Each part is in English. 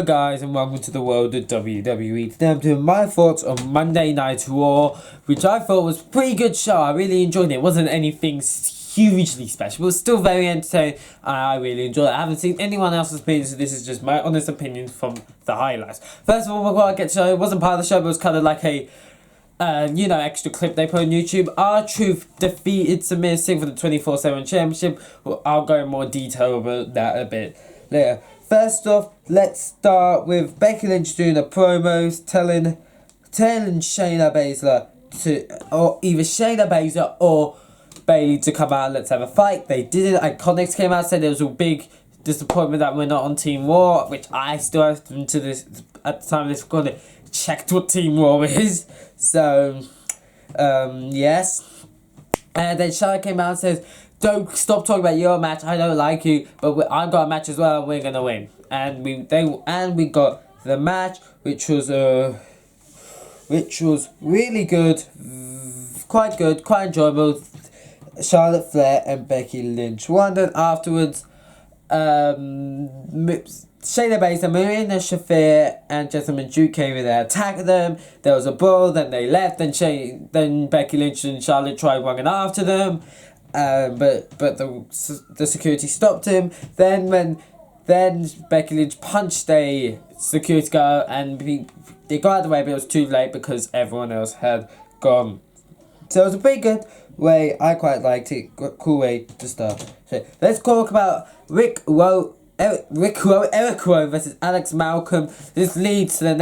Hello guys and welcome to the world of WWE. Today I'm doing my thoughts on Monday Night Raw, which I thought was a pretty good show. I really enjoyed it. It wasn't anything hugely special, but it was still very entertaining. I really enjoyed it. I haven't seen anyone else's opinion, so this is just my honest opinion from the highlights. First of all, before I get to it wasn't part of the show, but it was kind of like a extra clip they put on YouTube. R-Truth defeated Samir Singh for the 24/7 championship. Well, I'll go in more detail about that a bit later. First off, let's start with Becky Lynch doing a promos telling Shayna Baszler or either Shayna Baszler or Bayley to come out and let's have a fight. They did it. Iconics came out, said there was a big disappointment that we're not on Team Raw, which I still have to this at the time of this recording checked what Team Raw is. So yes. And then Charlotte came out and says, "Don't stop talking about your match. I don't like you, but I've got a match as well, and we're gonna win." And we got the match, which was really good, quite enjoyable. Charlotte Flair and Becky Lynch won. Then afterwards, Shayna Baszler, Marina Shafir, and Gentleman Duke came in there, attacked them. There was a brawl. Then they left. Then Becky Lynch and Charlotte tried running after them. But the security stopped him. Then Becky Lynch punched a security guard and they got out of the way, but it was too late because everyone else had gone. So it was a pretty good way. I quite liked it. Cool way to start. So let's talk about Eric Rowe versus Alex Malcolm. This leads to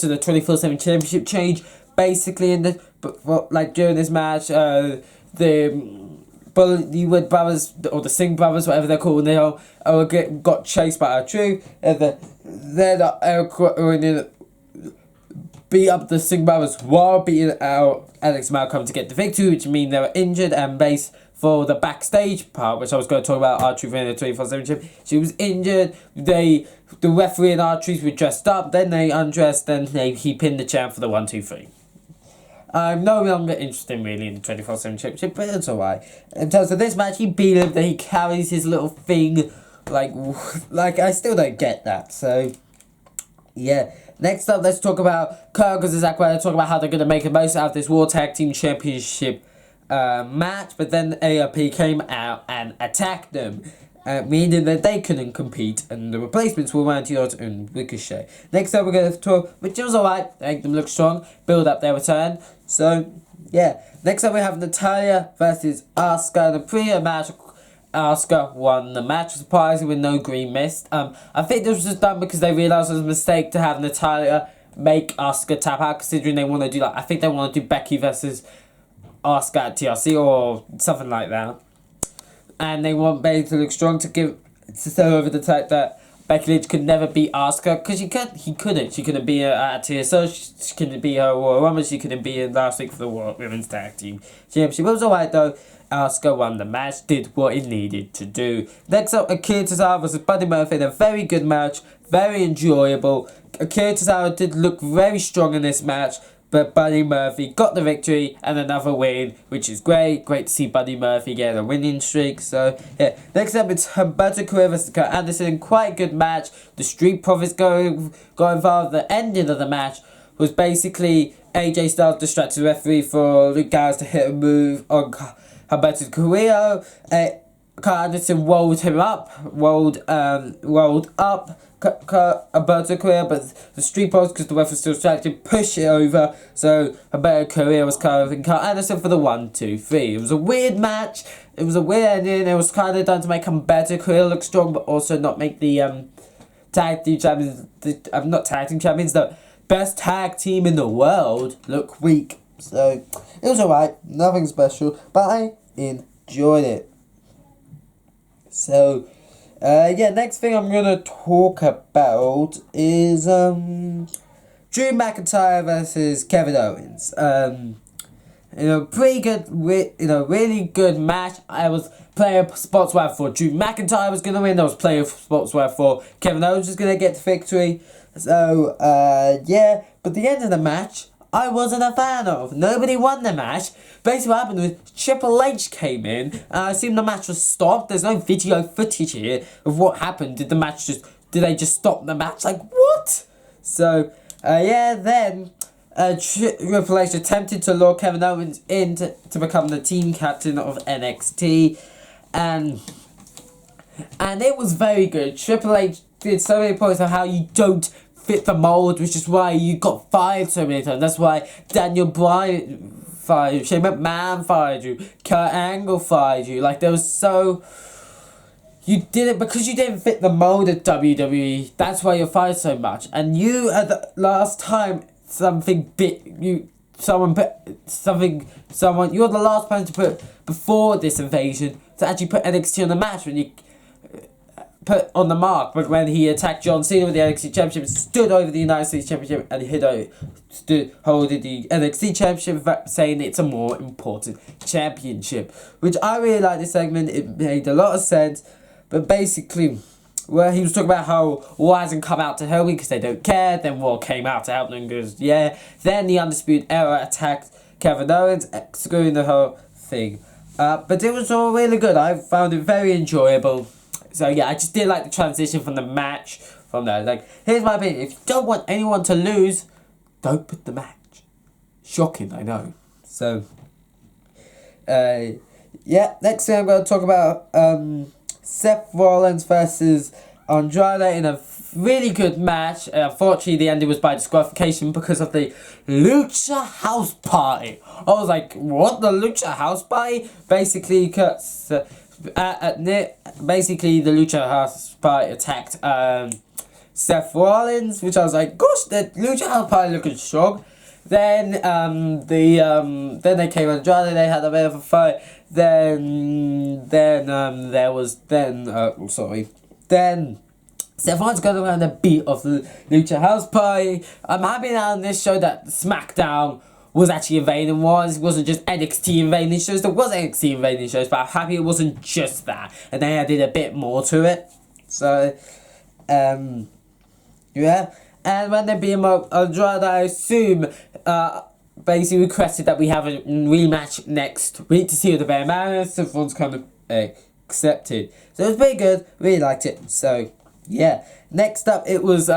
the 24/7 championship change. Basically, during this match, the Bollywood brothers or the Singh brothers, whatever they're called, they all got chased by R-Truth, and then beat up the Singh brothers while beating out Alex Malcolm to get the victory, which means they were injured. And based for the backstage part, which I was going to talk about, R-Truth in the 24/7 championship, she was injured. The referee and R-Truth were dressed up, then they undressed, then he pinned the champ for the 1, 2, 3. I'm no longer interested really in the 24/7 championship, but it's alright. In terms of this match, he beat him, then he carries his little thing, like I still don't get that, so, yeah. Next up, let's talk about Kurt and Zack Ryder, talk about how they're going to make the most out of this Raw Tag Team Championship match, but then AOP came out and attacked them, meaning that they couldn't compete, and the replacements were Randy Orton and Ricochet. Next up, we're going to talk, which was alright, make them look strong, build up their return. So, yeah. Next up, we have Natalya versus Asuka in the pre match. Asuka won the match, surprisingly, with no green mist. I think this was just done because they realised it was a mistake to have Natalya make Asuka tap out, considering they want to do I think they want to do Becky versus Asuka at TLC or something like that. And they want Becky to look strong to sell over the fact that Becky Lynch could never beat Asuka, because she couldn't beat her at TSO, she couldn't beat her Royal Rumble, she couldn't beat her last week for the Women's Tag Team Championship. It was alright though. Asuka won the match, did what it needed to do. Next up, Akira Tozawa versus Buddy Murphy in a very good match, very enjoyable. Akira Tozawa did look very strong in this match, but Buddy Murphy got the victory and another win, which is great. Great to see Buddy Murphy get a winning streak. So, yeah. Next up, it's Humberto Carrillo versus Kurt Anderson. Quite a good match. The Street Profits got involved. The ending of the match was basically AJ Styles distracted the referee for Luke Gallows to hit a move on Humberto Carrillo. Kurt Anderson rolled up Humberto Carrillo, but the Street Profits, because the ref was still distracted, pushed it over, so Humberto Carrillo was covering Kurt Anderson for the 1, 2, 3. It was a weird match, it was a weird ending. It was kind of done to make Humberto Carrillo look strong, but also not make the tag team champions, the best tag team in the world look weak. So it was alright, nothing special, but I enjoyed it. So, next thing I'm going to talk about is Drew McIntyre versus Kevin Owens. Pretty good, really good match. I was player spots where I thought Drew McIntyre was going to win. There was player spots where I thought Kevin Owens was going to get the victory. So, but the end of the match, I wasn't a fan of. Nobody won the match. Basically what happened was Triple H came in and I assume the match was stopped. There's no video footage here of what happened. Did the match just did they just stop the match? Like, what? So, yeah, then Triple H attempted to lure Kevin Owens in to become the team captain of NXT, and it was very good. Triple H did so many points on how you don't fit the mold, which is why you got fired so many times. That's why Daniel Bryan fired you, Shane McMahon fired you, Kurt Angle fired you. Like, there was so... You did it because you didn't fit the mold of WWE. That's why you're fired so much. And you, at the last time something big, you're the last person to put, before this invasion, to actually put NXT on the match when you put on the mark. But when he attacked John Cena with the NXT Championship, stood over the United States Championship, and stood holding the NXT Championship, saying it's a more important championship. Which I really like this segment. It made a lot of sense. But basically, well, he was talking about how Raw hasn't come out to help me because they don't care. Then Raw came out to help them because, yeah. Then the Undisputed Era attacked Kevin Owens, screwing the whole thing. But it was all really good. I found it very enjoyable. So, yeah, I just did like the transition from the match. From that, like, here's my opinion. If you don't want anyone to lose, don't put the match. Shocking, I know. So, yeah, next thing I'm going to talk about... Seth Rollins versus Andrade in a really good match. Unfortunately, the ending was by disqualification because of the Lucha House Party. I was like, what? The Lucha House Party? Basically, the Lucha House Party attacked Seth Rollins, which I was like, gosh, the Lucha House Party looking strong. Then they came Andrade, they had a bit of a fight. Then Seth Rollins got around the beat of the Lucha House Party. I'm happy now on this show that SmackDown was actually invading ones. It wasn't just NXT invading shows. There was NXT invading shows, but I'm happy it wasn't just that. And they added a bit more to it. So, yeah. And when they beat him up, Andrade, I assume, basically requested that we have a rematch next week to see who the better man is. So everyone's kind of accepted. So it was pretty good. Really liked it. So, yeah. Next up, it was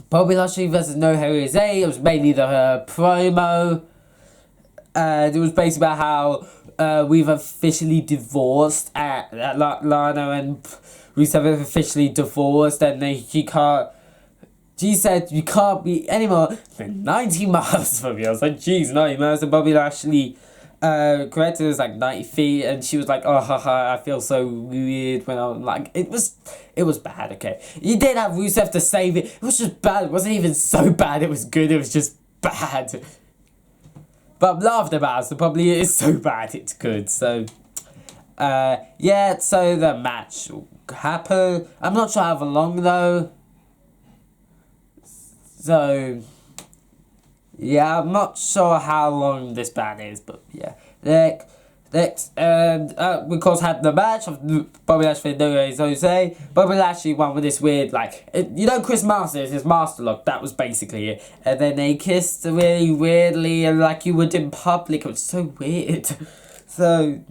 Bobby Lashley versus No Jose. It was mainly the promo. It was basically about how we've officially divorced. Lana and Rusev have officially divorced, and she said you can't be any more than 90 miles from me. I was like, geez, 90 miles. And Bobby Lashley corrected it was like 90 feet, and she was like, oh, haha, I feel so weird when I'm like, it was bad, okay. You did have Rusev to save it. It was just bad. It wasn't even so bad. It was good. It was just bad. But I'm laughing about it, so probably it is so bad it's good. So, yeah, so the match happened. I'm not sure how long, though. So, yeah, I'm not sure how long this band is, but yeah. Next, we of course had the match of Bobby Lashley and No Jose. Bobby Lashley won with this weird, like, Chris Masters, his master lock, that was basically it. And then they kissed really weirdly, and like you would in public. It was so weird. So,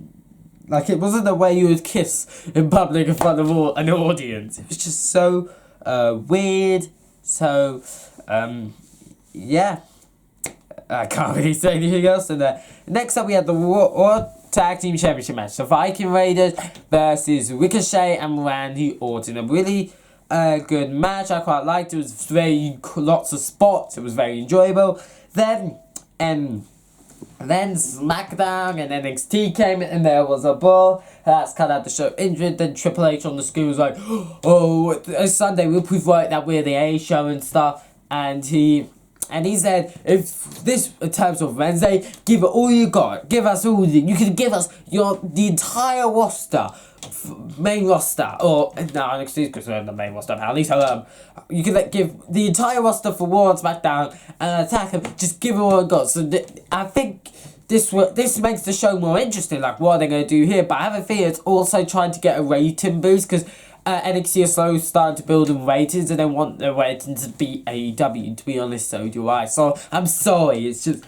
like, it wasn't the way you would kiss in public in front of an audience. It was just so weird. So, yeah, I can't really say anything else. And next up, we had the Raw Tag Team Championship match. The Viking Raiders versus Ricochet and Randy Orton. A really good match. I quite liked it. It was lots of spots. It was very enjoyable. Then SmackDown and NXT came in, and there was a brawl. That's kind of had the show injured. Then Triple H on the screen was like, oh, Sunday we'll prove right that we're the A show and stuff. And he said, if this in terms of Wednesday, give it all you got. Give us all you can give us the entire roster, main roster, or no, excuse me, because we're the main roster now. At least you can give the entire roster for Raw and SmackDown and attack them. Just give it all you got. So I think this makes the show more interesting. Like, what are they going to do here? But I have a feeling it's also trying to get a rating boost because NXT is slowly starting to build in ratings, and they want their ratings to beat AEW. To be honest, so do I. So I'm sorry. It's just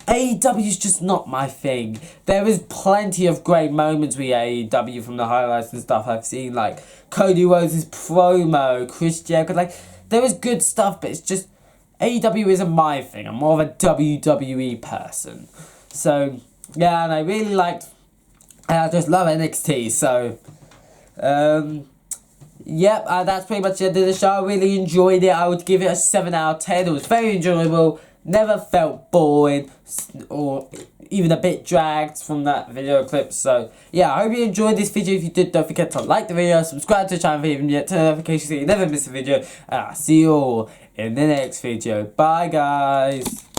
AEW is just not my thing. There is plenty of great moments with AEW from the highlights and stuff I've seen, like Cody Rhodes' promo, Chris Jericho, like, there is good stuff, but it's just, AEW isn't my thing. I'm more of a WWE person. So, yeah, and I really liked, and I just love NXT, so, yep, that's pretty much the end of the show. I really enjoyed it. I would give it a 7 out of 10. It was very enjoyable. Never felt boring or even a bit dragged from that video clip. So, yeah, I hope you enjoyed this video. If you did, don't forget to like the video, subscribe to the channel if you haven't yet, turn notifications so you never miss a video. And I'll see you all in the next video. Bye, guys.